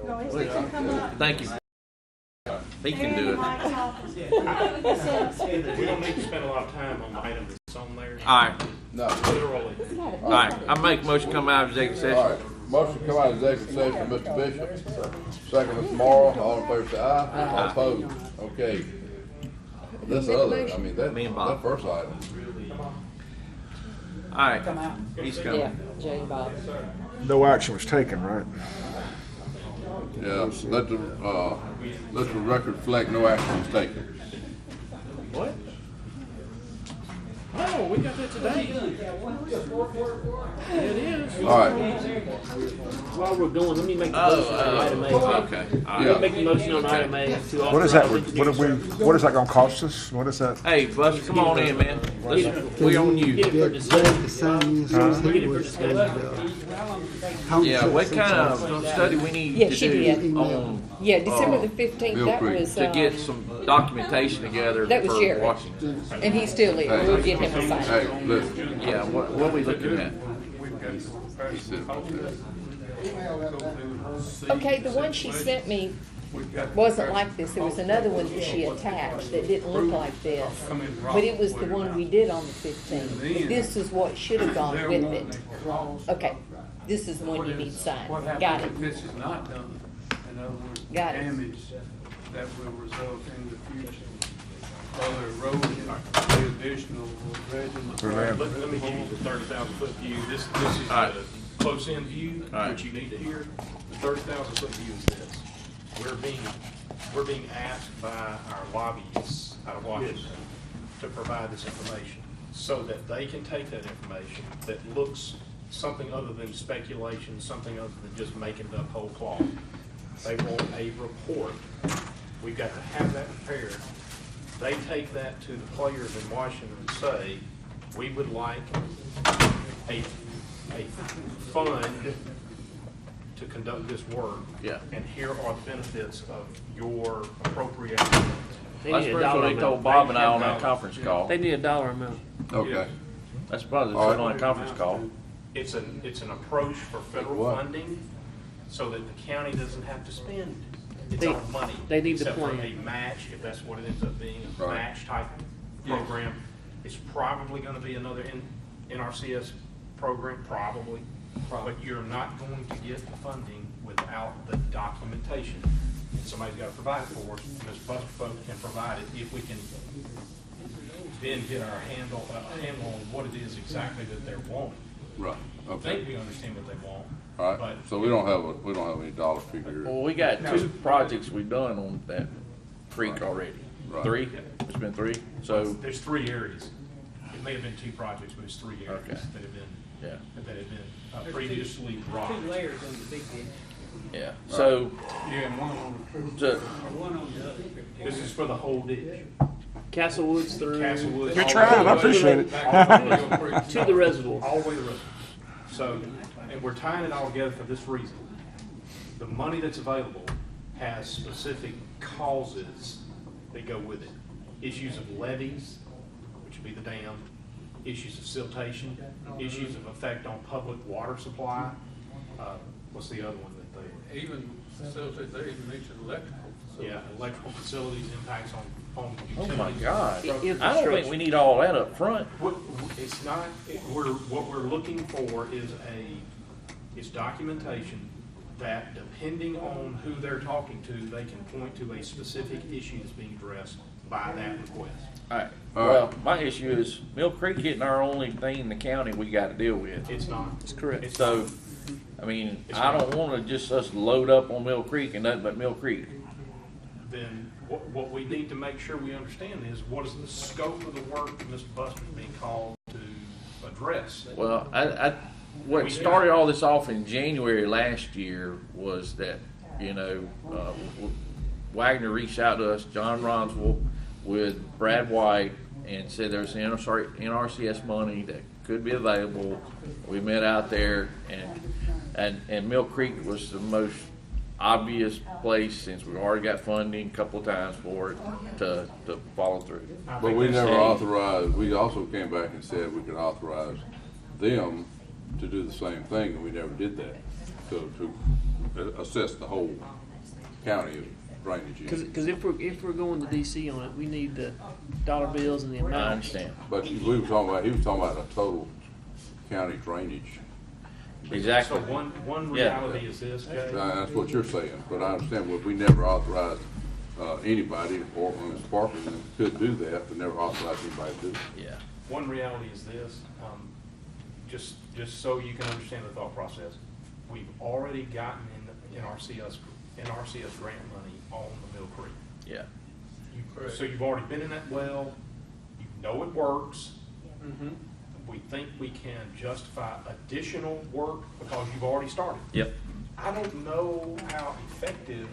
Thank you. He can do it. We don't need to spend a lot of time on the item that's on there. All right. No. Literally. All right. I make a motion to come out of executive session. All right. Motion to come out of executive session, Mr. Bishop. Second, Mr. Morrow. All in favor say aye. All opposed. Okay. This other, I mean, that first item. All right. He's coming. Yeah, Jay and Bob. No action was taken, right? Yeah, let the record reflect no action was taken. What? No, we got that today. It is. All right. While we're going, let me make the motion on item A. Okay. Yeah. Make the motion on item A to authorize. What is that? engineers- What is that going to cost us? What is that? Hey, Buster, come on in, man. We on you. Get it for discussion. Get it for discussion. Yeah, what kind of study we need Yeah, to she do did. on Yeah, December the 15th, Mill that Creek. was, to get some documentation together that was for Jerry. Washington? and he's still there. We'll get him assigned. Hey, listen. Yeah, what are we looking at? He said, Okay, the one she sent me wasn't like this. There was another one that she attached that didn't look like this. But it was the one we did on the 15th. But this is what should have gone with it. Okay, this is the one you need signed. What Got happens it. if this is not done? In other words, Got it. damage that will result in the future. Other erosion, the additional dredging. Let me give you the 30,000 foot view. This is right. the close in view, All right. which you need to hear. The 30,000 foot view is this. We're being asked by our lobbyists out of Washington to provide this information so that they can take that information that looks something other than speculation, something other than just making it up whole cloth. They want a report. We've got to have that prepared. They take that to the players in Washington and say, we would like a fund to conduct this work. Yeah. And here are the benefits of your appropriation. They That's need a pretty what dollar they told amount. Bob and I on that conference call. They need a dollar amount. okay. That's probably All right. on a conference call. It's an approach for federal What? funding so that the county doesn't have to spend its They- own money. they need the except for plan. a match, if that's what it ends up being, a Right. match type program. It's probably gonna be another NRCS program, probably. But you're not going to get the funding without the documentation. And somebody's gotta provide it for us, and Ms. Busterfolk can provide it if we can then get our handle on what it is exactly that they're wanting. Right. I think Okay. we understand what they want. All right. But So we don't have any dollar figure. Well, we got two projects we've done on that creek already. Right. Three? It's been three? So, there's three areas. It may have been two projects, but it's three areas Okay. that have been, yeah, that have been previously rocked. Two layers on the big ditch. yeah. So, Yeah, and one on the creek. to, One on the other. This is for the whole ditch. Castlewood's through. Castlewood. You're trying, I appreciate it. To the reservoir. All the way to the road. So, and we're tying it all together for this reason. The money that's available has specific causes that go with it. Issues of levees, which would be the dam, issues of siltation, issues of effect on public water supply. What's the other one that they? Even facilities, they even mentioned electrical. Yeah, electrical facilities, impacts on oh utilities. my God. I don't think we need all that up front. It's not, what we're looking for is documentation that depending on who they're talking to, they can point to a specific issue that's being addressed by that request. All right. All Well, right. my issue is Mill Creek isn't our only thing in the county we got to deal with. It's not. That's correct. It's So, not. I mean, It's I not. don't want to just us load up on Mill Creek and nothing but Mill Creek. Then what we need to make sure we understand is what is the scope of the work that Mr. Buster's being called to address. Well, what started all this off in January last year was that, you know, Wagner reached out to us, John Ronsville, with Brad White, and said there's NRCS money that could be available. We met out there, and Mill Creek was the most obvious place, since we've already got funding a couple of times for it, to follow through. But we never authorized, we also came back and said we could authorize them to do the same thing, and we never did that. To assess the whole county of drainage issues. Because if we're going to DC on it, we need the dollar bills and the I amount. understand. But he was talking about a total county drainage. Exactly. So one Yeah. reality is this, Jay. That's what you're saying, but I understand, we never authorized, anybody, or Sparkman could do that, but never authorized anybody to do it. Yeah. One reality is this, just so you can understand the thought process. We've already gotten in NRCS grant money on the Mill Creek. Yeah. So you've already been in that well, you know it works. We think we can justify additional work because you've already started. Yep. I don't know how effective,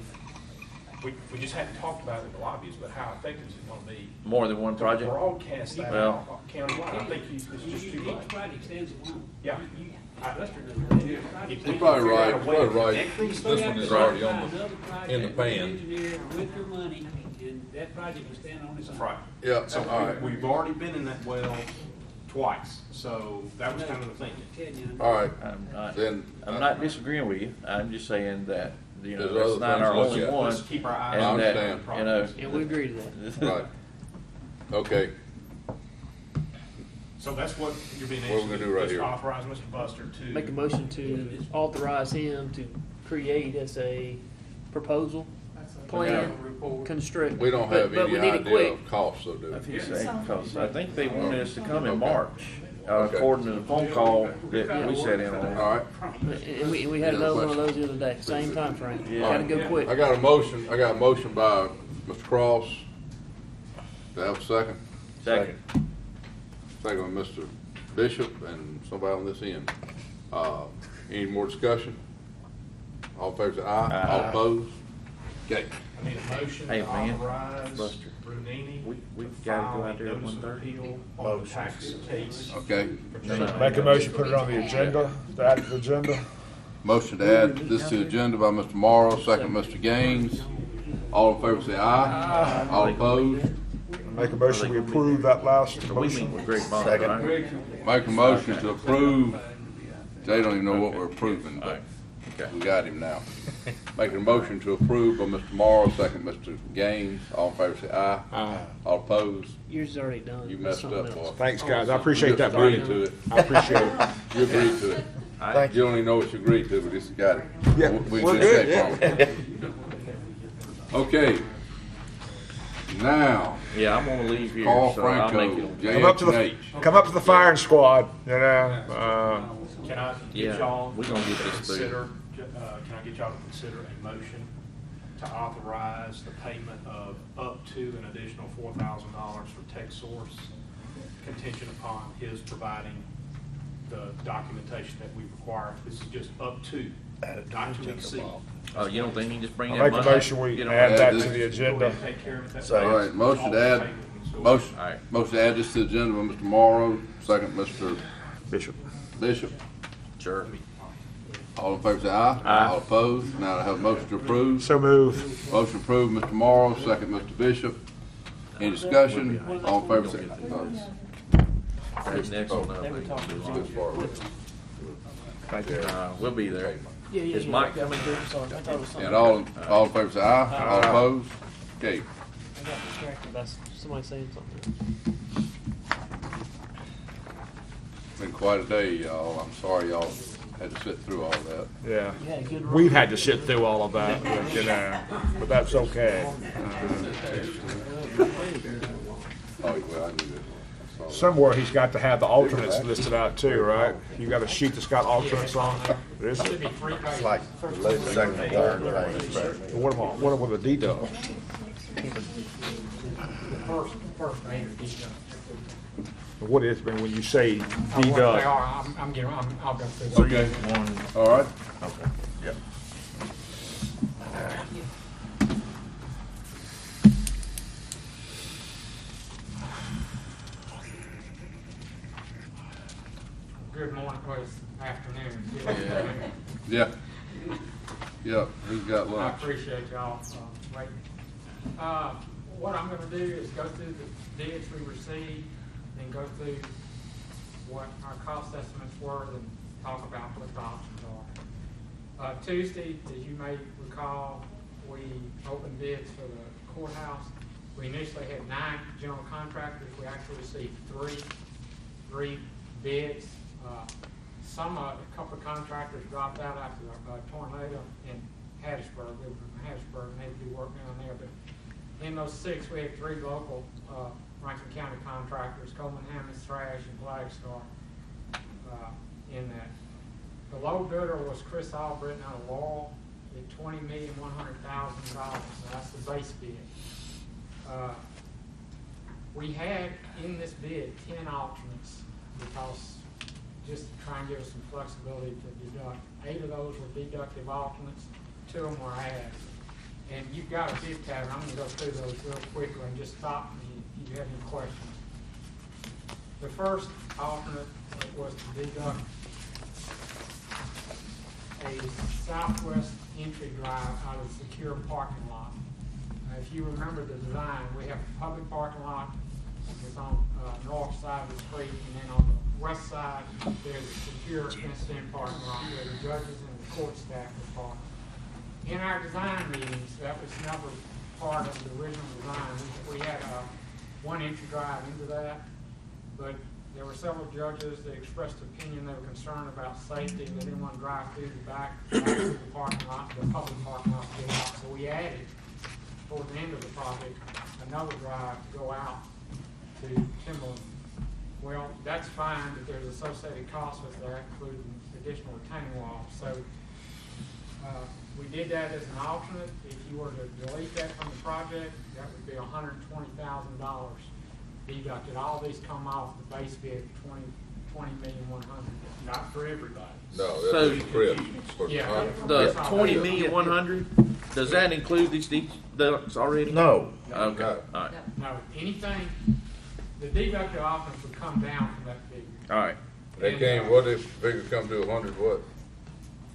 we just hadn't talked about it in the lobbies, but how effective is it gonna be? More than one to project? broadcast that Well- out countywide. I think it's just too much. project stands alone. Yeah. Buster doesn't. You're probably right, you're probably right. This one is already on in the pan. Engineer with your money, and that project will stand on its own. That's right. Yeah, So all right, we've already been in that well twice, so that was kind of the thinking. all right, I'm not disagreeing with you. I'm just saying that, you know, There's that's other not our things to only look at. one. Let's keep our eyes And I on that, understand. you know, And we agree to that. right. Okay, So that's what you're being What are we asked gonna to do right just here? authorize Mr. Buster to. Make a motion to authorize him to create as a proposal, plan, construct. we don't but- have but any we need it idea quick. of costs, though, do I we? think so, because I think they wanted us to come in Okay. March, Okay. according to the phone call that we sat in All on. right, And we had another one of those the other day, same time frame. Yeah. Gotta go quick. I got a motion by Mr. Cross. Do I have a second? Second. Second by Mr. Bishop and somebody on this end. Any more discussion? All in favor say aye. Aye. All opposed? Okay. I need a motion Hey, to man, authorize Buster, Brunini we to gotta go file out there a at notice of 1:30. appeal on the tax case. Okay. Make a motion, put it on the agenda, to add to the agenda. Motion to add this to the agenda by Mr. Morrow, second Mr. Gaines. All in favor say aye. All opposed? Make a motion, we approve that last So we meet motion. with Greg Bond, right? Make a motion to approve. They don't even know what we're approving, but Okay. we got him now. Making a motion to approve by Mr. Morrow, second Mr. Gaines. All in favor say aye. Aye. All opposed? Yours is already done. You That's messed up, something boy. else. Thanks, guys, I appreciate that, You agreed Brian. to it. I appreciate it. You agreed to it. Thank You don't even know what you agreed to, but just got it. Yeah, We we're just good, take yeah. from it. Okay. Now, Yeah, I'm gonna leave here, Carl so I'll make Franco, it. Come up to the, JH&H. come up to the firing squad, you know, Can I Yeah, get y'all we're to gonna get this through. consider, can I get y'all to consider a motion to authorize the payment of up to an additional $4,000 for TechSource contingent upon his providing the documentation that we require? This is just up to, not to exceed. You don't think he can just bring I'll that make a money? motion, we Get on add that? that this. to the Go ahead agenda. and take care of it. All right, motion to add, motion, All right. motion to add this to the agenda by Mr. Morrow, second Mr. Bishop. Bishop. Sure. All in favor say aye. Aye. All opposed? Now I have a motion to approve. So move. Motion approved, Mr. Morrow, second Mr. Bishop. Any discussion? All in favor say aye. That next one up. Good for it. Thank you. We'll be there. Yeah, yeah, Is yeah. Mike coming too? Sorry, I thought it was something. And all in favor say aye. All opposed? Okay. I got distracted by somebody saying something. Been quite a day, y'all. I'm sorry y'all had to sit through all that. Yeah. Yeah, good run. We've had to sit through all of that, but, you know, but that's okay. Oh, well, I knew that. I saw that. Somewhere he's got to have the alternates listed out too, right? You got a sheet that's got alternates on it? This is, It's like the second or third page. what about the deduct? First page of these. What is, when you say They deduct? are, I'll go through. Okay, all right. Okay, yep. Good morning, please, afternoon. Yeah. Yeah, who's got I lunch? appreciate y'all, waiting. What I'm gonna do is go through the bids we received, and go through what our cost estimates were, and talk about what the options Tuesday, as you may recall, we opened bids for the courthouse. We initially had 9 general contractors. We actually received three bids. A couple of contractors dropped out after a tornado in Hattiesburg. They were from Hattiesburg and they had to do work down there. But in those 6, we had 3 local Rankin County contractors, Coleman, Hammond, Thrash, and Flagstar in that. The low bidder was Chris Albritton out of Laurel at $20,100,000. That's the base bid. We had in this bid 10 alternates because just to try and give us some flexibility to deduct. 8 of those were deductive alternates, 2 of them were adds. And you've got a bid pattern. I'm going to go through those real quickly and just stop me if you have any questions. The first alternate was to deduct a southwest entry drive out of the secure parking lot. If you remember the design, we have a public parking lot. It's on the north side of the street, and then on the west side, there's a secure fenced-in parking lot where the judges and the court staff are parked. In our design meetings, that was never part of the original design. We had one entry drive into that, but there were several judges that expressed opinion. They were concerned about safety. They didn't want to drive through the back of the parking lot, the public parking lot to get out. So we added, toward the end of the project, another drive to go out to Timberland. Well, that's fine, but there's associated costs with that, including additional retaining walls. So we did that as an alternate. If you were to delete that from the project, that would be $120,000 deducted. All these come off the base bid, $20,100,000. Not for everybody. No, So- that's Chris. Yeah. The 20,100,000, does that include these deducts already? No. Okay, No. all right, No, anything, the deductive alternates would come down from that figure. all right. They came, what if figure come to 100, what?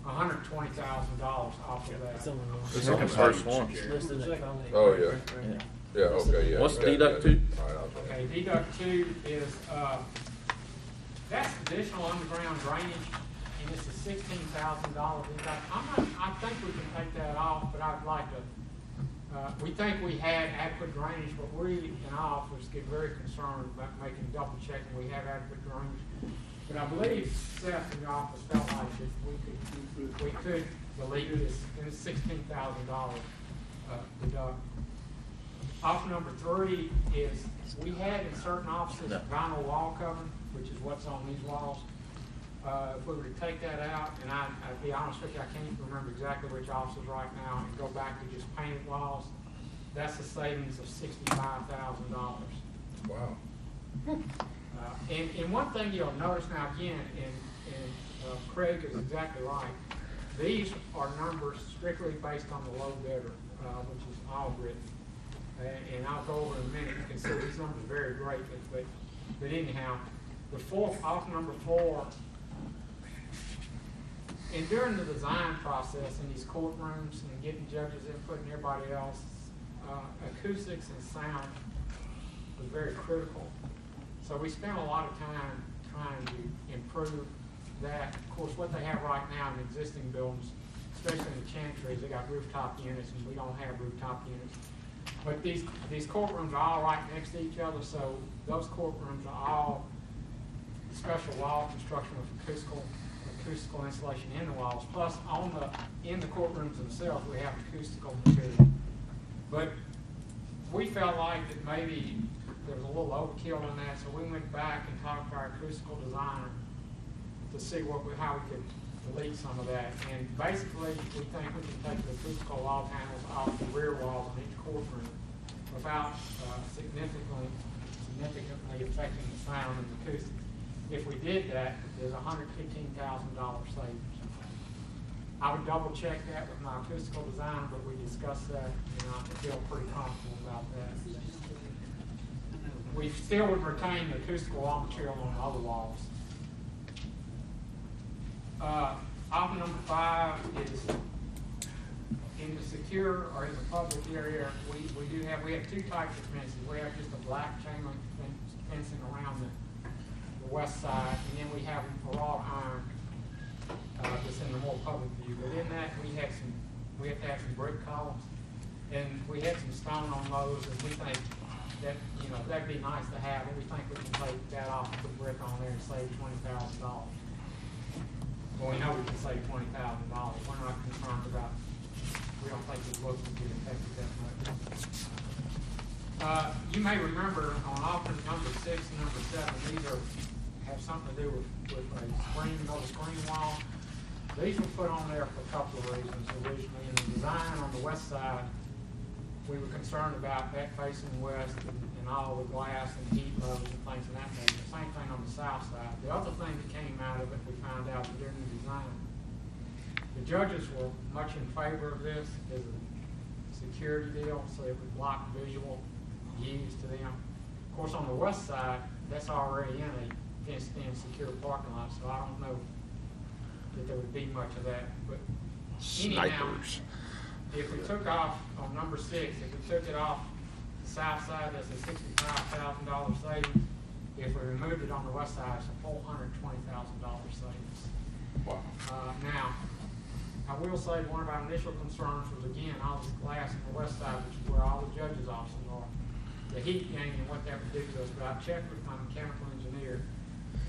$120,000 off of It's that. on This is the first one. listed at Oh, yeah. Yeah, okay, yeah. What's got deduct that. 2? All right, I was right. Okay, deduct 2 is, that's additional underground drainage, and it's a $16,000 deduct. I think we can take that off, but I'd like to, we think we had adequate drainage, but we in our office get very concerned about making double checking we have adequate drainage. But I believe Seth in the office felt like that we could delete this, and it's $16,000 deduct. Option number 3 is we had in certain offices vinyl wall cover, which is what's on these walls. If we were to take that out, and I'd be honest with you, I can't remember exactly which offices right now, and go back to just painted walls, that's a savings of $65,000. Wow. And one thing you'll notice now again, and Craig is exactly right, these are numbers strictly based on the low bidder, which is Albritton. And I'll go over in a minute. You can see these numbers are very great, but anyhow, the option number 4. And during the design process in these courtrooms and getting judges' input and everybody else, acoustics and sound was very critical. So we spent a lot of time trying to improve that. Of course, what they have right now in existing buildings, especially in the chantries, they got rooftop units, and we don't have rooftop units. But these courtrooms are all right next to each other, so those courtrooms are all special wall construction with acoustical insulation in the walls. Plus, in the courtrooms themselves, we have acoustical material. But we felt like that maybe there was a little overkill in that, so we went back and talked to our acoustical designer to see how we could delete some of that. And basically, we think we can take the acoustical wall panels off the rear walls in each courtroom without significantly affecting the sound and the acoustics. If we did that, there's $115,000 savings. I would double check that with my acoustical designer, but we discussed that, and I feel pretty comfortable about that. We still would retain the acoustical wall material on the other walls. Option number 5 is in the secure or in the public area. We have 2 types of fences. We have just a black chain link fencing around the west side, and then we have a wrought iron that's in the more public view. But in that, we have to have some brick columns, and we had some stone on those, and we think that, you know, that'd be nice to have, and we think we can take that off and put brick on there and save $20,000. Well, we know we can save $20,000. We're not concerned about, we don't think it looks to get affected that much. You may remember on alternate number 6 and number 7, these have something to do with a screen, another screen wall. These were put on there for a couple of reasons originally. In the design on the west side, we were concerned about that facing west and all the glass and heat levels and things of that nature. The same thing on the south side. The other thing that came out of it, we found out during the design, the judges were much in favor of this as a security deal, so it would block visual views to them. Of course, on the west side, that's already in a fenced-in secure parking lot, so I don't know that there would be much of that. But anyhow, Snipers. if we took off on number 6, if we took it off the south side, that's a $65,000 savings. If we removed it on the west side, it's a $420,000 savings. Wow. Now, I will say one of our initial concerns was, again, all this glass on the west side, which is where all the judges' offices are, the heat gain and what that would do to us. But I checked with my mechanical engineer,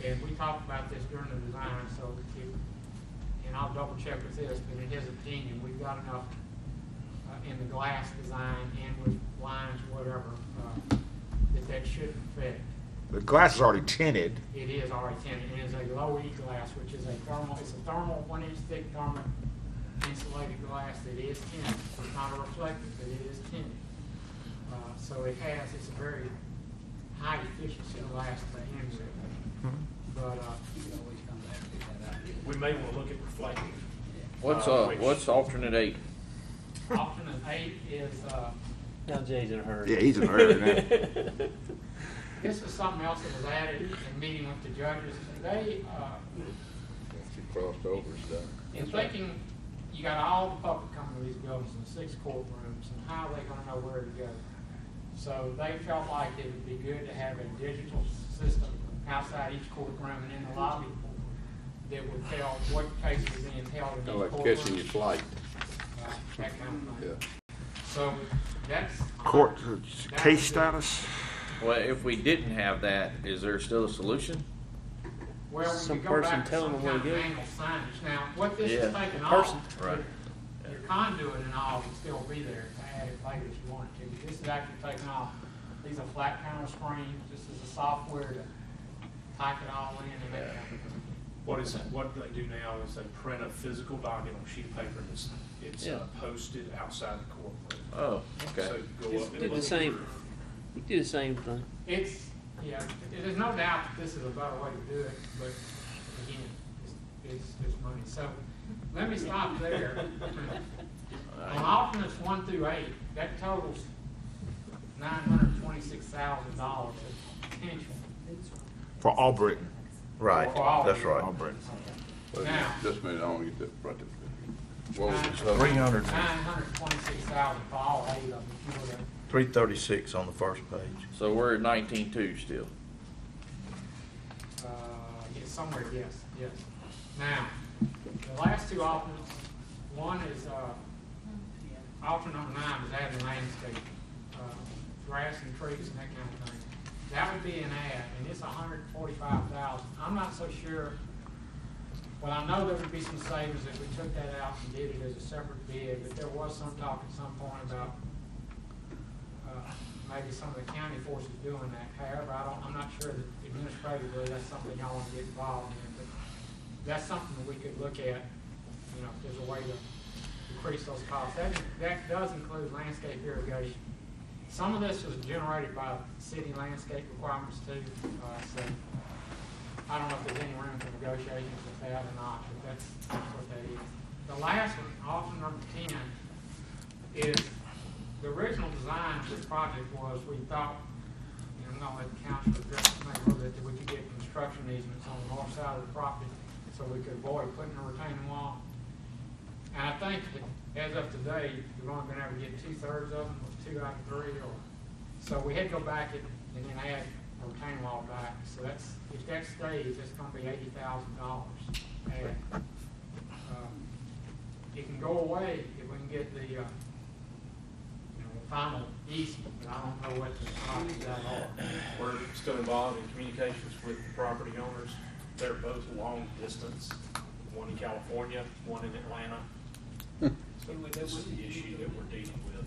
and we talked about this during the design, so and I'll double check with this, but in his opinion, we've got enough in the glass design and with lines, whatever, that shouldn't affect. The glass is already tinted. It is already tinted. It is a low E glass, which is it's a thermal, 1-inch thick thermal insulated glass that is tinted. It's not a reflective, but it is tinted. So it's a very high efficiency glass to end with. But We may want to look at reflective. What's alternate 8? alternate 8 is, Now Jay's in a hurry. Yeah, he's in a hurry now. this is something else that was added in meeting with the judges. They, She crossed over stuff. in thinking, you got all the public coming to these buildings and 6 courtrooms, and how are they gonna know where to go? So they felt like it would be good to have a digital system outside each courtroom and in the lobby that would tell what cases are being held in each Kind of like courtroom. catching your flight. That kind of thing. Yeah. So that's. Court that case was it. status. Well, if we didn't have that, is there still a solution? Well, we Some could go person back to telling some them where kind to of go. angle signage. Now, what this Yeah. is taking Person. off, Right. your conduit and all would still be there to add it later if you wanted to. But this is actually taking off. These are flat panel screens. This is the software to type it all in and that kind of thing. What they do now is they print a physical document on a sheet of paper and it's Yeah. posted outside the courtroom. Oh, So okay. you go up and Do the look. same. You do the same thing. Yeah, there's no doubt that this is a better way to do it, but again, it's money. So let me stop there. On alternates 1 through 8, that totals $926,000 of potential. For all Britain. Right, For all that's of them. right. All Britain. Wait a Now- minute, just a minute, I want to get that right there. What was it? 300. $926,000 for all 8 of them. If you were to 336 on the first page. So we're at 19.2 still. Yes, somewhere, yes. Now, the last 2 alternates, one is, alternate number 9 is adding landscape, grass and trees and that kind of thing. That would be an add, and it's $145,000. I'm not so sure, well, I know there would be some savings if we took that out and did it as a separate bid, but there was some talk at some point about maybe some of the county forces doing that. However, I'm not sure that administratively that's something y'all want to get involved in, but that's something that we could look at, you know, if there's a way to decrease those costs. That does include landscape irrigation. Some of this was generated by city landscape requirements too, so I don't know if there's any room for negotiations with that or not, but that's what that is. The last one, option number 10, is the original design of this project was we thought, and I'm gonna let the council address this thing a little bit, that we could get construction easements on the north side of the property so we could avoid putting a retaining wall. And I think that as of today, we've only been able to get 2/3 of them, or 2 out of 3, or, so we had to go back and then add a retaining wall back. So if that stays, it's gonna be $80,000 add. It can go away if we can get the, you know, the final easement, but I don't know what the options that are. We're still involved in communications with the property owners. They're both long distance, one in California, one in Atlanta. So this is the issue that we're dealing with.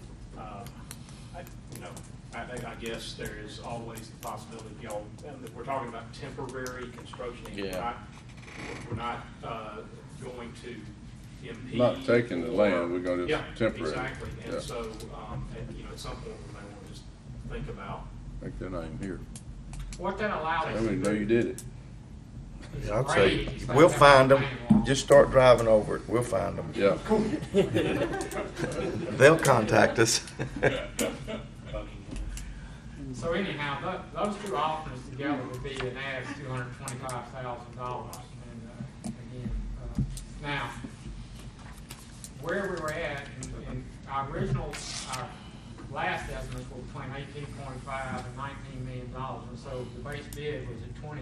I guess there is always the possibility, y'all, and we're talking about temporary construction. Yeah. We're not going to impede. Not taking the land, we're gonna Yeah, just temporary. exactly. And Yeah. so, at some point, we may want to just think about. Make their name here. What that allows I us to mean, know you do did it. is I'd grade say, these things we'll out find them, with manual. just start driving over it, we'll find them. Yeah. They'll contact us. So anyhow, those two alternates together would be an add of $225,000. And again, now, where we were at in our original, our last estimates were between 18.5 and $19 million. And so the base bid was at 20.1.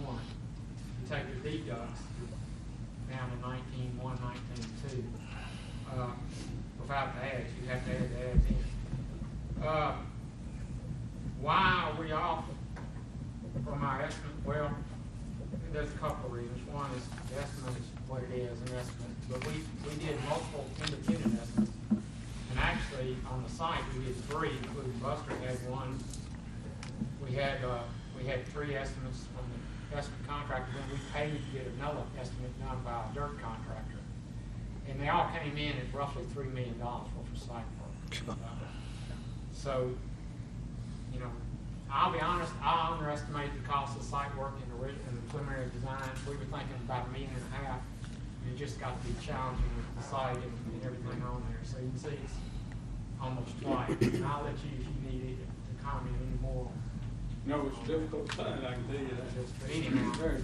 You take the deducts down to 19.1, 19.2. Without the adds, you have to add the adds in. Why are we off from our estimate? Well, there's a couple of reasons. One is the estimate is what it is, an estimate. But we did multiple independent estimates. And actually, on the site, we did three, including Buster had one. We had three estimates from the estimate contractor. Then we paid to get another estimate done by a dirt contractor. And they all came in at roughly $3 million worth of site work. So, you know, I'll be honest, I underestimated the cost of site work in the preliminary design. We were thinking about $1.5 million. And it just got to be challenging with the site and everything on there. So you can see it's almost twice. And I'll let you, if you need to comment any more. No, it's a difficult thing, I can tell you that. But anyhow, Very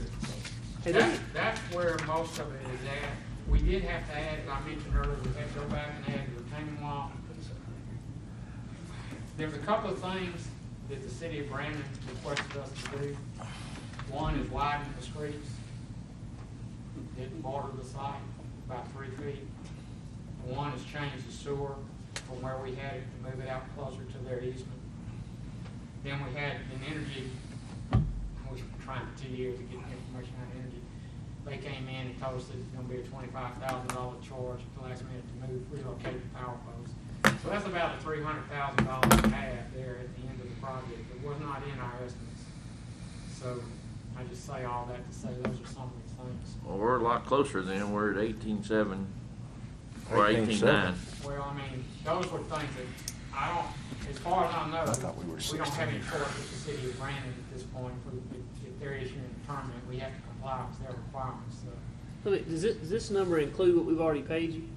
difficult. that's where most of it is at. We did have to add, as I mentioned earlier, we had to go back and add the retaining wall. There's a couple of things that the city of Brandon requested us to do. One is widen the streets. Didn't border the site about 3 feet. One is change the sewer from where we had it to move it out closer to their easement. Then we had an energy, we were trying for 2 years to get information out of energy. They came in and told us that it's gonna be a $25,000 charge at the last minute to relocate the power poles. So that's about a $300,000 add there at the end of the project. It was not in our estimates. So I just say all that to say those are some of the things. Well, we're a lot closer then. We're at 18.7 or 18.9. Well, I mean, those were things that I don't, as far as I know, we don't have any choice with the city of Brandon at this point. If they're issuing a permit, we have to comply with their requirements. So. Does this number include what we've already paid you?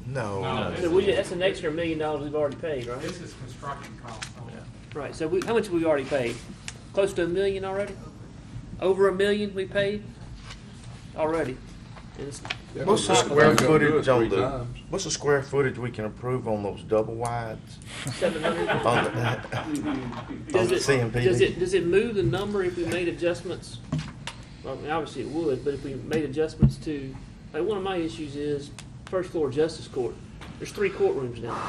No. So that's an extra $1 million we've already paid, right? This is construction costs. Right, so how much have we already paid? Close to $1 million already? Over $1 million we paid already? What's the square footage on what's the square footage we can approve on those double wides? 700? On the CMPD? Does it move the number if we made adjustments? Well, I mean, obviously it would, but if we made adjustments to, like one of my issues is first floor justice court. There's 3 courtrooms down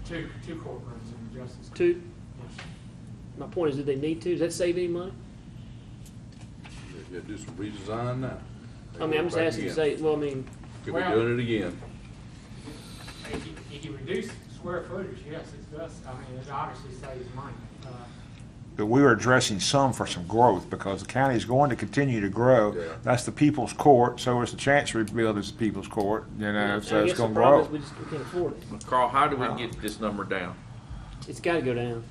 there. Two courtrooms in the justice court. 2? Yes. My point is, do they need to? Does that save any money? Yeah, do some redesign now. I mean, I'm just asking to say, well, I mean, Could be doing it again. If you reduce square footage, yes, it does. I mean, it obviously saves money. But we were addressing some for some growth because the county is going to continue to grow. Yeah. That's the people's court, so is the chancery building is the people's court, you know, so I it's guess going the to problem grow. is we can't afford it. Carl, how do we get this number down? It's got to go down.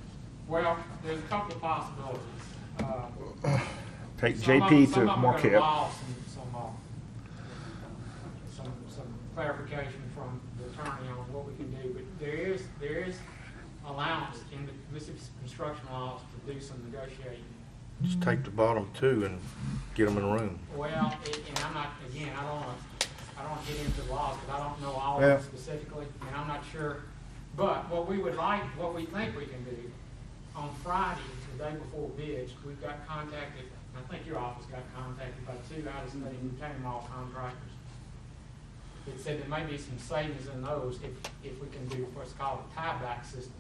Well, there's a couple of possibilities. Take Some JP of to them are Marquette. gonna involve some clarification from the attorney on what we can do, but there is allowance in the Mississippi construction laws to do some negotiating. Just take the bottom 2 and get them in a room. Well, and I'm not, again, I don't want to get into the laws, because I don't know all of Yeah. them specifically, and I'm not sure. But what we think we can do, on Friday, the day before bids, we've got contacted I think your office got contacted by 2 out-of-state retaining wall contractors. It said there may be some savings in those if we can do what's called a tieback system.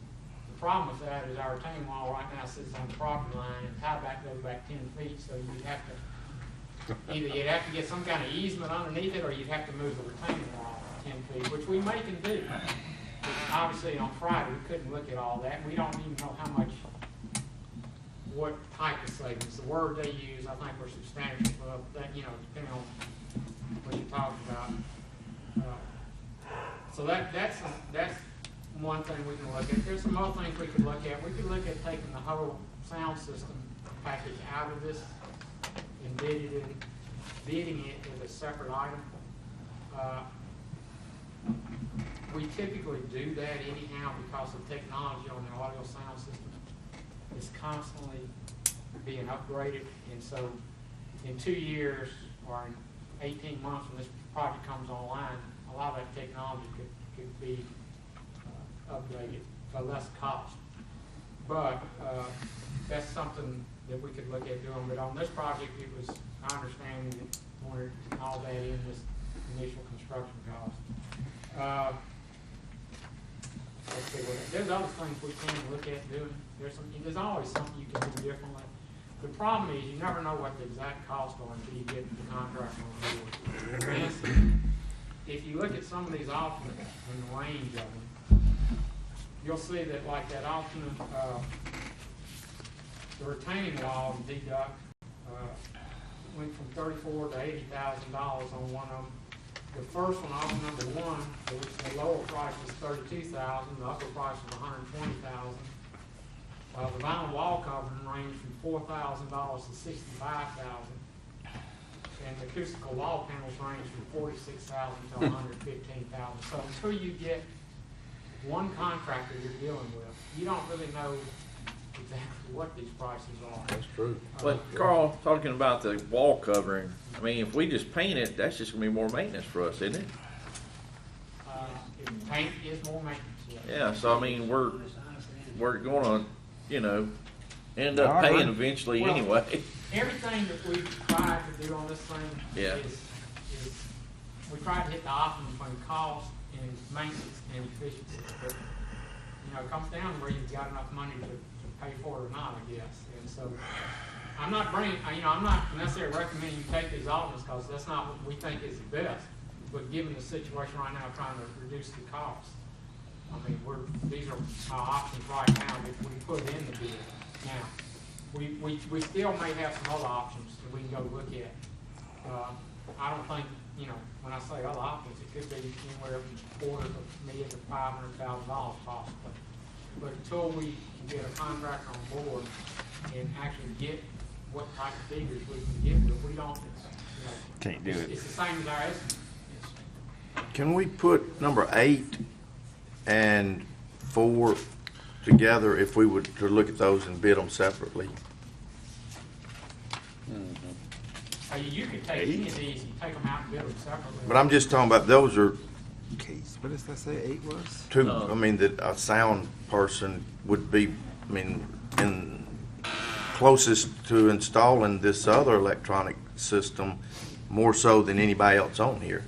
The problem with that is our retaining wall right now sits on the property line, and tieback goes back 10 feet, so you'd have to, either you'd have to get some kind of easement underneath it, or you'd have to move the retaining wall 10 feet, which we may can do. But obviously, on Friday, we couldn't look at all that. We don't even know how much, what type of savings. The word they use, I think, were substantial, but that, you know, depending on what you're talking about. So that's one thing we can look at. There's some other things we could look at. We could look at taking the whole sound system package out of this and bidding it as a separate item. We typically do that anyhow because of technology on the audio sound system is constantly being upgraded, and so in 2 years or in 18 months when this project comes online, a lot of that technology could be upgraded for less cost. But that's something that we could look at doing. But on this project, it was my understanding that we wanted all that in this initial construction cost. Let's see, there's other things we can look at doing. There's always something you can do differently. The problem is you never know what the exact costs are until you get the contract on board. For instance, if you look at some of these alternates and the range of them, you'll see that like that alternate, the retaining wall in deduct went from $34,000 to $80,000 on one of them. The first one, option number 1, which the lower price was $32,000, the upper price was $120,000. While the vinyl wall covering ranged from $4,000 to $65,000, and the acoustical wall panels range from $46,000 to $115,000. So until you get one contractor you're dealing with, you don't really know exactly what these prices are. That's true. But Carl, talking about the wall covering, I mean, if we just paint it, that's just gonna be more maintenance for us, isn't it? If paint is more maintenance. Yeah, so I mean, we're gonna, you know, end up paying eventually Well, anyway. Everything that we've tried to do on this thing Yeah. is we try to hit the optimum between cost and maintenance and efficiency. But, you know, it comes down to where you've got enough money to pay for it or not, I guess. And so I'm not necessarily recommending you take these alternates because that's not what we think is the best. But given the situation right now, trying to reduce the cost, I mean, these are our options right now that we put in the bid. Now, we still may have some other options that we can go look at. I don't think, you know, when I say other options, it could be anywhere from $250,000 to $500,000 possibly. But until we can get a contract on board and actually get what type of figures we can get with, we don't, Can't do it. It's the same as our estimate. Can we put number 8 and 4 together if we would to look at those and bid them separately? You could take any of these and take them out and bid them separately. But I'm just talking about those are Case. What does that say 8 was? two. I mean, that a sound person would be. I mean, closest to installing this other electronic system, more so than anybody else on here.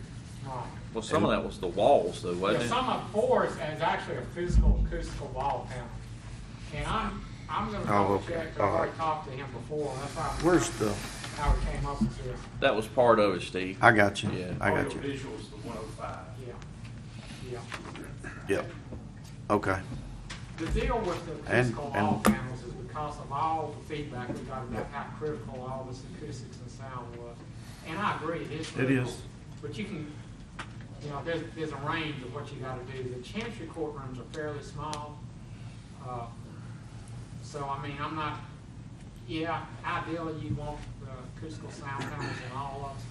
Right. Well, some of that was the walls though, wasn't Yeah, it? some of 4 is actually a physical acoustical wall panel. And I'm gonna double check, 'cause I've already talked to him before, and that's why Where's the? how we came up with this. That was part of it, Steve. I got you. Yeah. I got you. Audio visuals, the 105. Yeah. Yep. Okay. The deal with the acoustical wall panels is because of all the feedback we got about how critical all this acoustics and sound was. And I agree, it is critical. It is. But you can, you know, there's a range of what you gotta do. The Chancery courtrooms are fairly small. So, I mean, ideally you'd want the acoustical sound panels in all of them.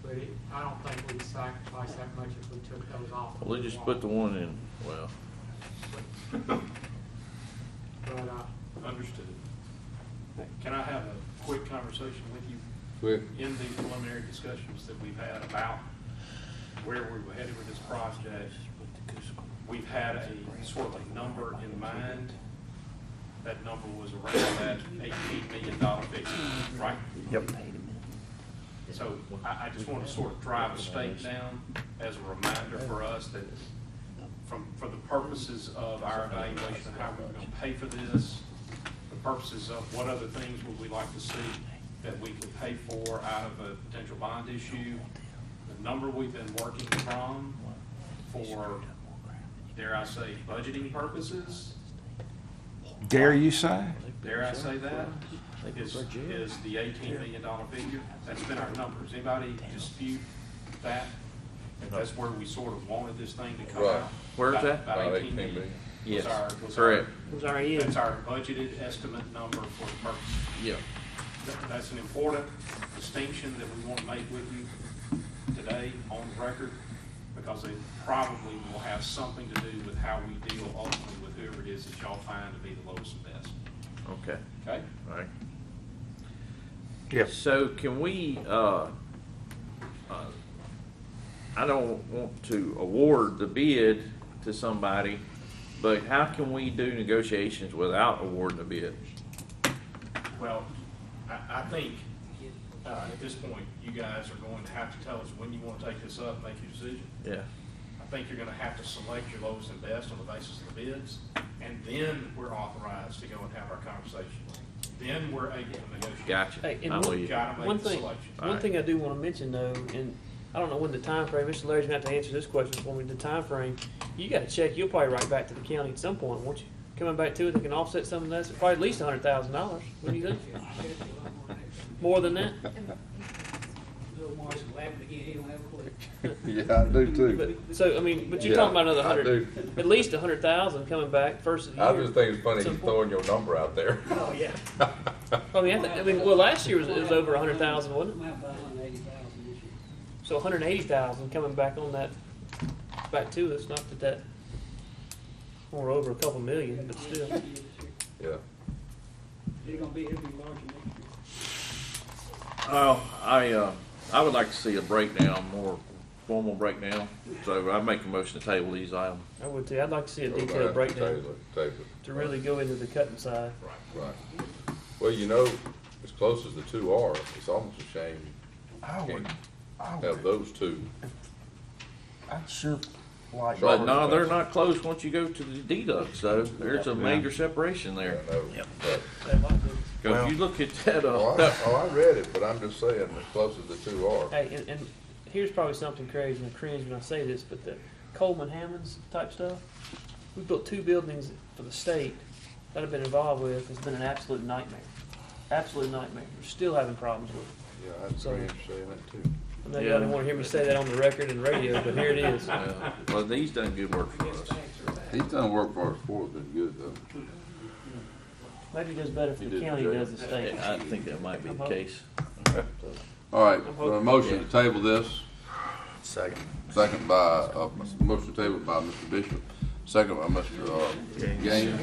But I don't think we'd sacrifice that much if we took those off. Well, they just put the one in, well, Understood. Can I have a quick conversation with you? Quick. In the preliminary discussions that we've had about where we were headed with this project, we've had a sort of a number in mind that number was around that $18 million figure, right? Yep. So I just want to sort of drive the state down as a reminder for us that for the purposes of our evaluation of how we're going to pay for this, the purposes of what other things would we like to see that we could pay for out of a potential bond issue, the number we've been working from for, dare I say, budgeting purposes, Dare you say? dare I say that, is the $18 million figure. That's been our numbers. Anybody dispute that? If that's where we sort of wanted this thing to come Right. out? Where's that? About 18 million. Yes, Was correct. It was our end. That's our budgeted estimate number for the purpose. Yeah. That's an important distinction that we want to make with you today on the record, because it probably will have something to do with how we deal ultimately with whoever it is that y'all find to be the lowest and best. Okay. Okay? All right. Yep. So can we, I don't want to award the bid to somebody, but how can we do negotiations without awarding the bid? Well, I think at this point, you guys are going to have to tell us when you want to take this up and make your decision. Yeah. I think you're going to have to select your lowest and best on the basis of the bids, and then we're authorized to go and have our conversation. Then we're able to negotiate. Gotcha. Hey, and I'm one- with you. Gotta make One the thing, selection. one thing I do want to mention though, and I don't know when the time frame. Mr. Larry's gonna have to answer this question for me. The time frame, you got to check. You'll probably write back to the county at some point, won't you? Coming back to it, they can offset some of that. Probably at least $100,000. What do you think? More than that? Little Marshall laughing again, he don't have a clue. Yeah, I do too. But, so I mean, but you're Yeah, talking about another I 100, at least 100,000 coming back first of the I year. just think it's funny Some you point. throwing your number out there. Oh, yeah. I mean, well, last year it was over 100,000, wasn't it? Might about 180,000 this year. So 180,000 coming back on that, back to us. Not that or over a couple million, but still. Yeah. It's gonna be, it'll be larger next year. Well, I would like to see a breakdown, more formal breakdown. So I make a motion to table these items. I would too. I'd like to see a Go back, detailed breakdown table it. to really go into the cutting side. Right. Well, you know, as close as the two are, it's almost a shame you can't have those two. I'd sure like. But no, they're not close once you go to the deducts, so there's a major separation Yeah, there. no, but- Because if you look at that, I read it, but I'm just saying, as close as the two are. Hey, and here's probably something crazy and I cringe when I say this, but the Coleman Hammonds type stuff, we built 2 buildings for the state that I've been involved with. It's been an absolute nightmare. Absolute nightmare. We're still having problems with it. Yeah, I'd So- agree with saying that too. I know y'all didn't want to hear me say that on the record and radio, but here it is. well, these done good work for us. He's done work for us before, it's been good though. Maybe he does better for He the did county the than does the state. I think that might be the case. All right, a motion to table this, Second. second by, motion to table by Mr. Bishop, second by Mr. Gaines.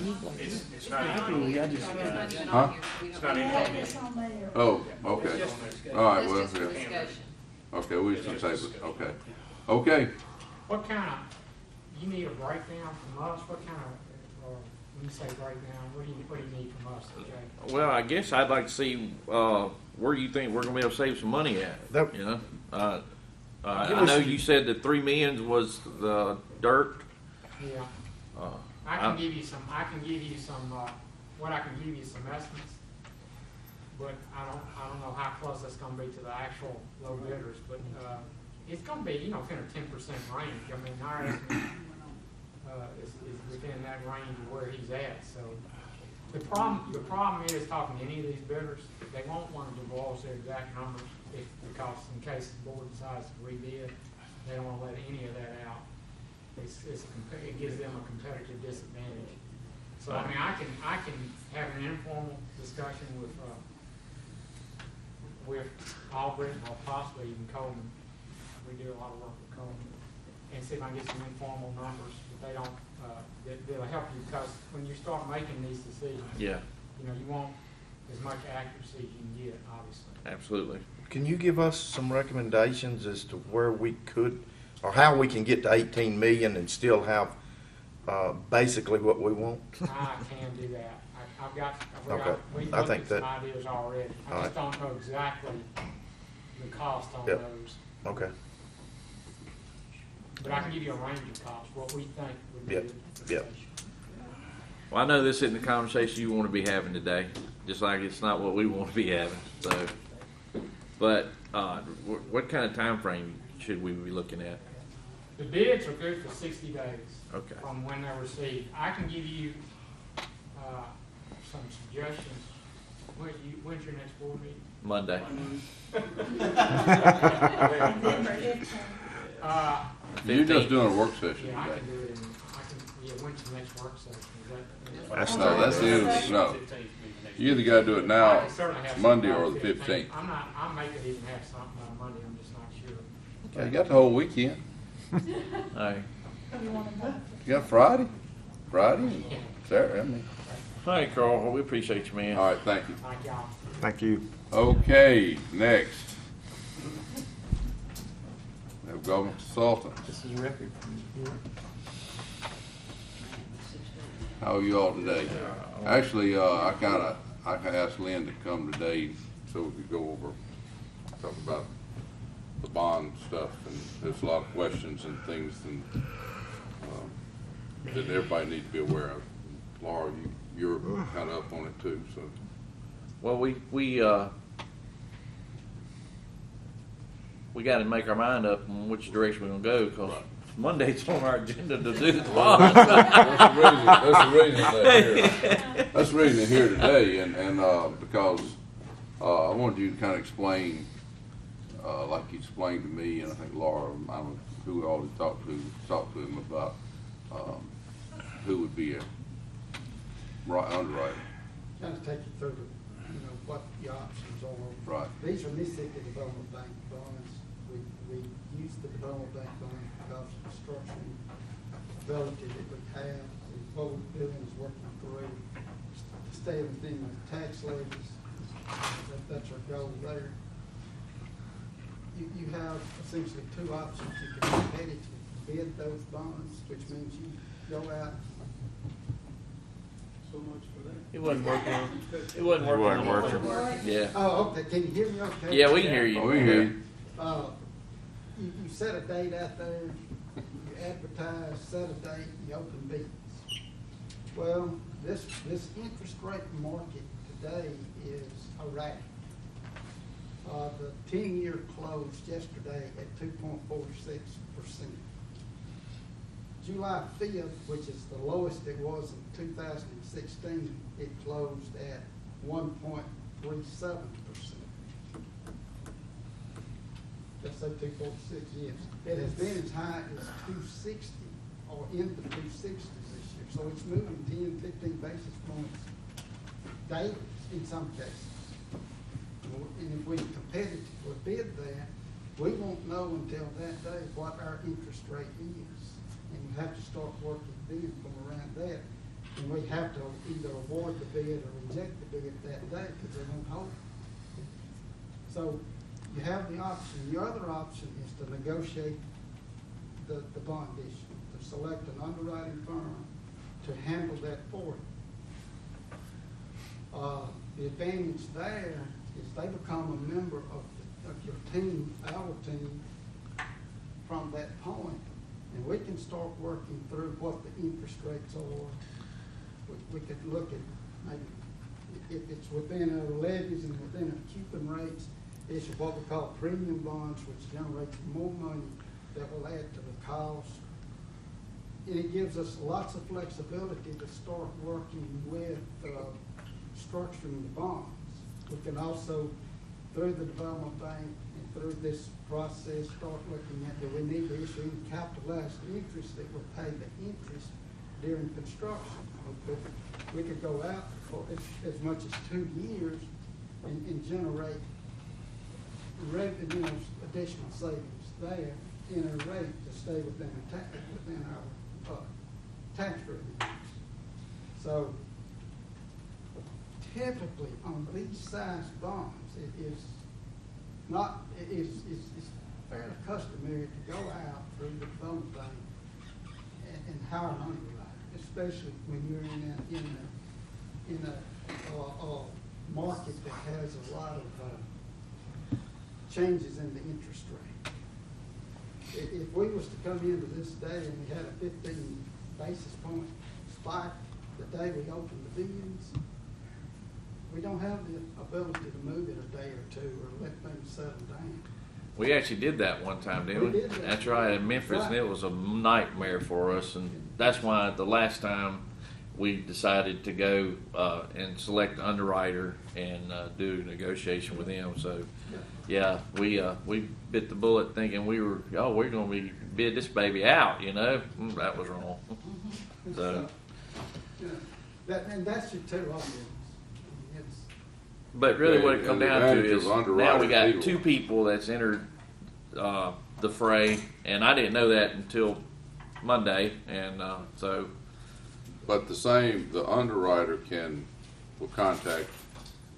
It's not even, Huh? it's not even, Oh, okay. All right, well, yeah. Okay, we just table it, okay. Okay, What kind of, you need a breakdown from us, what kind of, or when you say breakdown, what do you need from us, Jay? Well, I guess I'd like to see where you think we're gonna be able to save some money at. That- You know, I know you said that $3 million was the dirt. Yeah. Uh, I can give you some, what I can give you some estimates, but I don't know how close that's gonna be to the actual low bidders, but, it's gonna be, within a 10% range. I mean, our estimate, is within that range of where he's at, so. The problem is talking to any of these bidders, they won't wanna divulge their exact numbers because in case the board decides to rebid, they don't wanna let any of that out. It gives them a competitive disadvantage. So, I mean, I can have an informal discussion with Albritton or possibly even Coleman. We do a lot of work with Coleman. And see if I can get some informal numbers, but they don't, that'll help you because when you start making these decisions, yeah, you want as much accuracy as you can get, obviously. absolutely. Can you give us some recommendations as to where we could, or how we can get to 18 million and still have basically what we want? I can do that. I've got, Okay. we've I looked think at some that- ideas already. I All just right. don't know exactly the cost on Yep. those. Okay. But I can give you a range of costs, what we think would be Yep. the Yep. station. Well, I know this isn't the conversation you want to be having today, just like it's not what we want to be having. So, but what kind of time frame should we be looking at? The bids are good for 60 days. Okay. From when they're received. I can give you some suggestions. When's your next board meeting? Monday. You're just doing a work session Yeah, I today. can do it when's the next work session? Is that? No, that's the end of the, no. You either gotta do it I now, can certainly have Monday something or on the 15th. I may could even have something on Monday, I'm just not sure. You got the whole weekend. All right. You got Friday and Saturday, I mean. All right, Carl. Well, we appreciate you, man. All right, thank you. Thank y'all. Thank you. Okay, next. We have government consultant. This is a record. How are you all today? Actually, I asked Lynn to come today so we could go over, talk about the bond stuff, and there's a lot of questions and things that everybody needs to be aware of. Laura, you're kind of up on it too, so. Well, we got to make our mind up on which direction we're gonna go, because Monday's on our agenda to do the bond. That's the reason they're here today, and because I wanted you to kind of explain, like you explained to me, and I think Laura, I don't know who we already talked to him about who would be a underwriter. Kind of take you through what the options are. Right. These are Mississippi Development Bank bonds. We use the Development Bank bonds because of the structuring ability that we have. What we're doing is working through to stay within the tax levies. That's our goal there. You have essentially two options. You can competitively bid those bonds, which means you go out. So much for that. It wasn't working. It wasn't working. Yeah. Oh, okay. Can you hear me okay? Yeah, we can hear you. Oh, we can hear you. You set a date out there, you advertise, set a date, you open bids. Well, this interest rate market today is erratic. The 10-year closed yesterday at 2.46%. July 5th, which is the lowest it was in 2016, it closed at 1.37%. Let's say 2.46, yes. It has been as high as 260 or in the 260s this year. So it's moving 10, 15 basis points daily in some cases. And if we competitively bid that, we won't know until that day what our interest rate is. And we have to start working then from around that. And we have to either award the bid or reject the bid that day because they won't hold it. So you have the option. The other option is to negotiate the bond issue, to select an underwriting firm to handle that for you. The advantage there is they become a member of your team, our team, from that point, and we can start working through what the interest rates are. We could look at maybe if it's within our levies and within our coupon rates, issue what we call premium bonds, which generates more money that will add to the cost. And it gives us lots of flexibility to start working with structuring the bonds. We can also, through the development bank and through this process, start looking at, do we need to issue any capitalized interest that will pay the interest during construction? We could go out for as much as 2 years and generate revenue, additional savings there in a rate to stay within our tax revenues. So typically on these size bonds, it's fairly customary to go out through the development bank and hire an underwriter. especially when you're in a market that has a lot of changes in the interest rate. If we was to come into this day and we had a 15 basis point spike the day we opened the bids, we don't have the ability to move it a day or two or let things settle down. We actually did that one time, didn't we? We did that. That's right, in Memphis, and it was a nightmare for us, and that's why the last time we decided to go and select the underwriter and do negotiation with them. So, yeah, we bit the bullet thinking we're going to bid this baby out, you know. That was wrong. So, And that's your two options. It's, but really, what it And comes the down to advantage is of now underwriting we got people. two people that's entered the fray, and I didn't know that until Monday, and so. But the underwriter will contact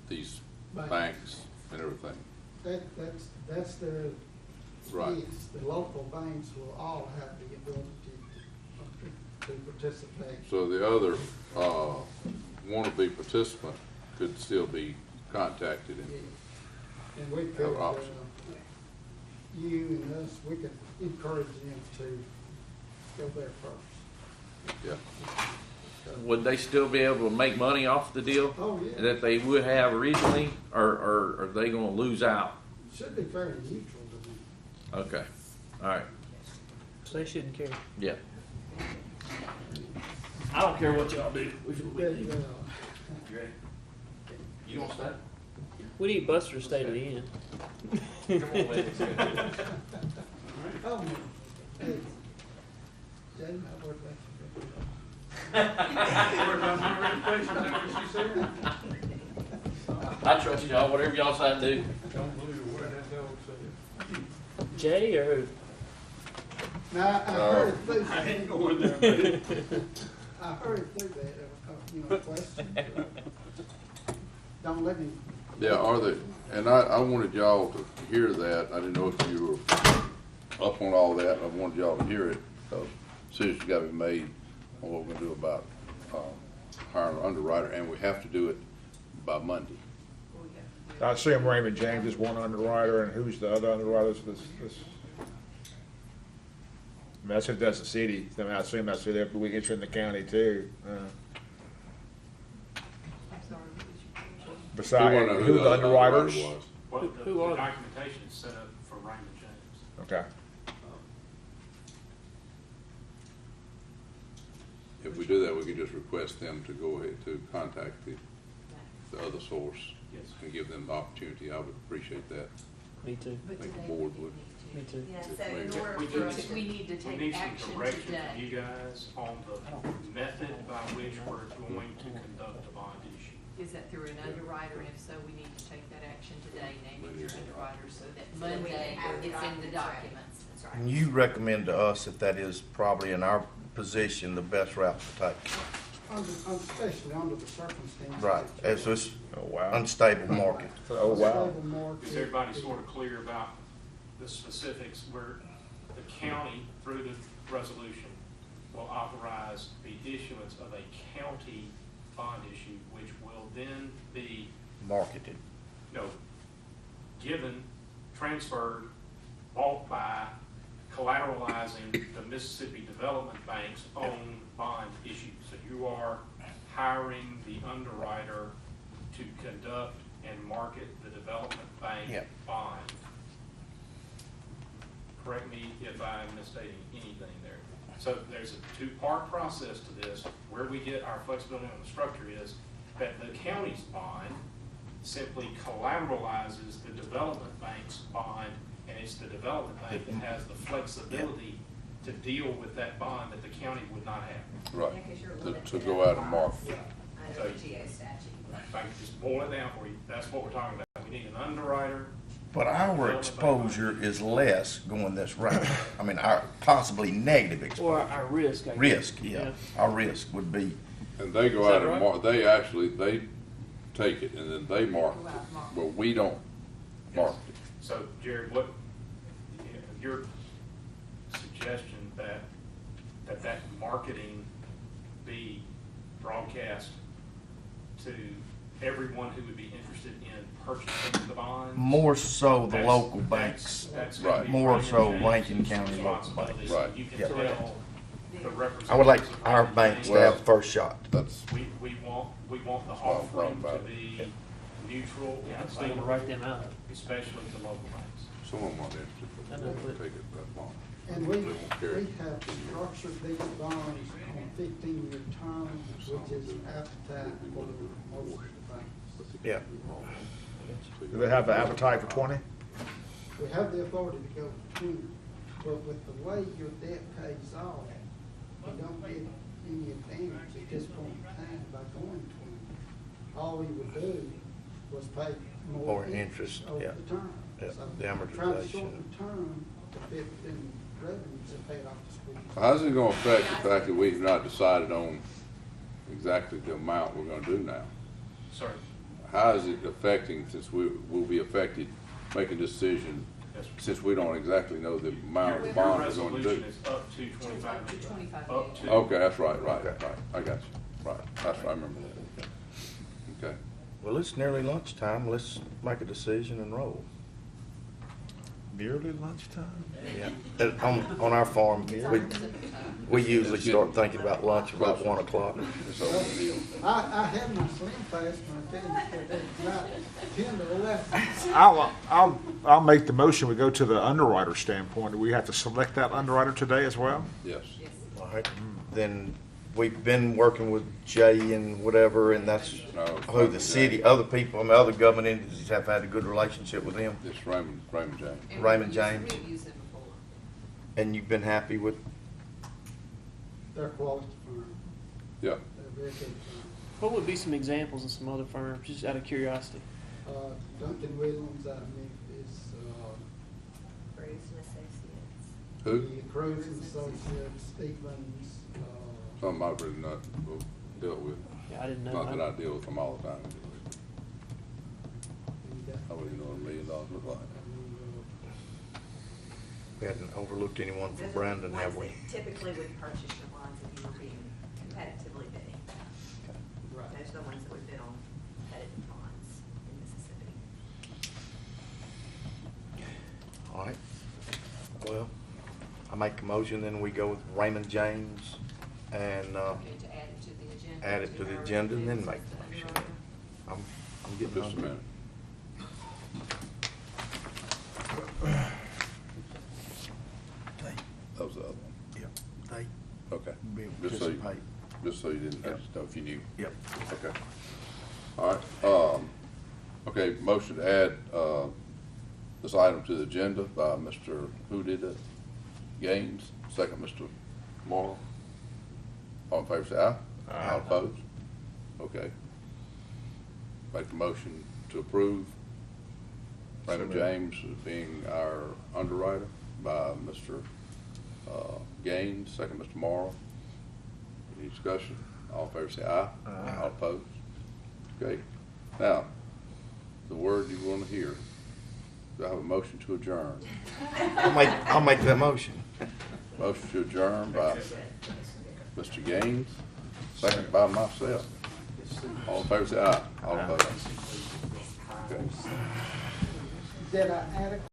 these banks and everything. that's their, Right. yes, the local banks will all have the ability to participate. So the other, wannabe participant could still be contacted Yeah. and And we have could, an option. you and us, we could encourage them to go there first. Yeah. Would they still be able to make money off the deal Oh, yeah. that they would have originally, or are they going to lose out? Should be fairly neutral to them. Okay, all right, So they shouldn't care. yeah. I don't care what y'all do. You want to stay? We need Buster to stay to the end. Oh, hey, Jane, I worked that. I trust y'all, whatever y'all say to do. Don't believe a word that dog said. Jay or who? Now, I heard it through. I ain't going there, buddy. I heard it through that, question. Don't let me. Yeah, and I wanted y'all to hear that. I didn't know if you were up on all that. I wanted y'all to hear it, because decisions got to be made on what we're gonna do about, hiring an underwriter, and we have to do it by Monday. I assume Raymond James is one underwriter, and who's the other underwriter? I mean, that's if that's the city. I mean, I assume that's it. We get you in the county too. We wanna know Besides, who the underwriters? was. Well, Who the are they? documentation is set up for Raymond James. Okay. If we do that, we could just request them to go ahead to contact the other source Yes. and give them the opportunity. I would appreciate that. Me too. I think the board would. Me too. Yeah, so in order We for do us, need- we need to We take need some action direction from today. you guys on the method by which we're going to conduct a bond issue. Is that through an underwriter, and if so, we need to take that action today, naming your underwriter, so that Monday it's in the documents. That's right. And you recommend to us that that is probably in our position the best route to take. Especially under the circumstances. Right, as this Oh, wow. unstable market. Oh, wow. Unstable market. Is everybody sort of clear about the specifics where the county, through the resolution, will authorize the issuance of a county bond issue, which will then be, Marketed. given, transferred, bought by, collateralizing the Mississippi Development Bank's own bond issue. So you are hiring the underwriter to conduct and market the Development Bank Yep. bond. Correct me if I'm misstating anything there. So there's a two-part process to this. Where we get our flexibility on the structure is that the county's bond simply collateralizes the Development Bank's bond, and it's the Development Bank that has the flexibility to deal with that bond that the county would not have. Right, Yeah, 'cause you're to limited go out and market. Under the GA statute. If I could just boil it down for you, that's what we're talking about. We need an underwriter. But our exposure is less going this route. I mean, our possibly negative Or exposure. our risk. I guess. Risk, yeah. Our risk would be, And they go Is that out and right? they take it and then they market Go out and it, market. but we don't market it. So Jared, what, your suggestion that marketing be broadcast to everyone who would be interested in purchasing the bonds. More so the That's- local that's- banks. that's gonna be More Rankin so County's Rankin County local responsibility. banks. So Right. You can Yeah. tell the representatives. I would like of our Rankin banks to County, have first shot. That's, We want the what I'm talking offering to about. be neutral Yeah, I'm and still gonna favorable, write them out. especially to local banks. someone wanted to, I know, but- take it that long. And They won't carry we it. have structured these bonds on 15-year terms, which is appetite for most of the banks. Yeah. Do they have the appetite for 20? We have the authority to go to 20, but with the way your debt pays off, we don't get any advantage at this point in time by going 20. All we would do was pay more More interest interest, over yeah. the term. Yeah, So the trying to amortization. shorten the term to fit within revenues and pay it off the school. How's it gonna affect the fact that we've not decided on exactly the amount we're gonna do now? Sir? How is it affecting, since we will be affected making a decision, Yes, sir. since we don't exactly know the amount Your of bond we're gonna resolution do? is up to 25 Up to million. 25 Up million. to. Okay, that's right, I got you, right, that's right, I remember that, okay. Well, it's nearly lunchtime. Let's make a decision and roll. Nearly lunchtime? Yeah. On our farm, we usually start thinking about lunch about 1 o'clock. It's over the deal. I had my slim fast when I tell you that it's not 10 to 11. I'll make the motion. We go to the underwriter standpoint. Do we have to select that underwriter today as well? Yes. Yes. All right. Then we've been working with Jay and whatever, and that's No, who the city, other people, I mean, other government entities have had a good relationship with them. It's Raymond James. And Raymond we've James. used it before. And you've been happy with, They're quality firm. Yeah, They're very good firm. What would be some examples of some other firms, just out of curiosity? Duncan Williams out of Memphis, Bruce and Associates. who? the Cruz and Associates, Stevens, Something I've really not dealt with, Yeah, I didn't know. not that I deal with them all the time. and I wouldn't even know what $1 million look like. we hadn't overlooked anyone for Brandon, have we? Typically would purchase your bonds if you were being competitively bidding. right. Those are the ones that would bid on competitive bonds in Mississippi. All right. Well, I make a motion, then we go with Raymond James and, Okay, to add it to the agenda. add it to the agenda and then make the motion. I'm getting Just a hungry. minute. That was the other one. Yep. They Okay. be able to Just so you- participate. Just so you didn't have to know if you knew. Yep. Okay. All right, okay, motion to add, this item to the agenda by Mr., who did that? Gaines, second Mr. Morrow. All in favor, say aye. Aye. All opposed? Okay. Make the motion to approve Raymond James as being our underwriter by Mr. Gaines, second Mr. Morrow. Any discussion? All in favor, say aye. Aye. All opposed? Okay. Now, the word you want to hear. Do I have a motion to adjourn? I'll make that motion. Motion to adjourn by Mr. Gaines, second by myself. All in favor, say aye. All opposed? Okay. Did I add a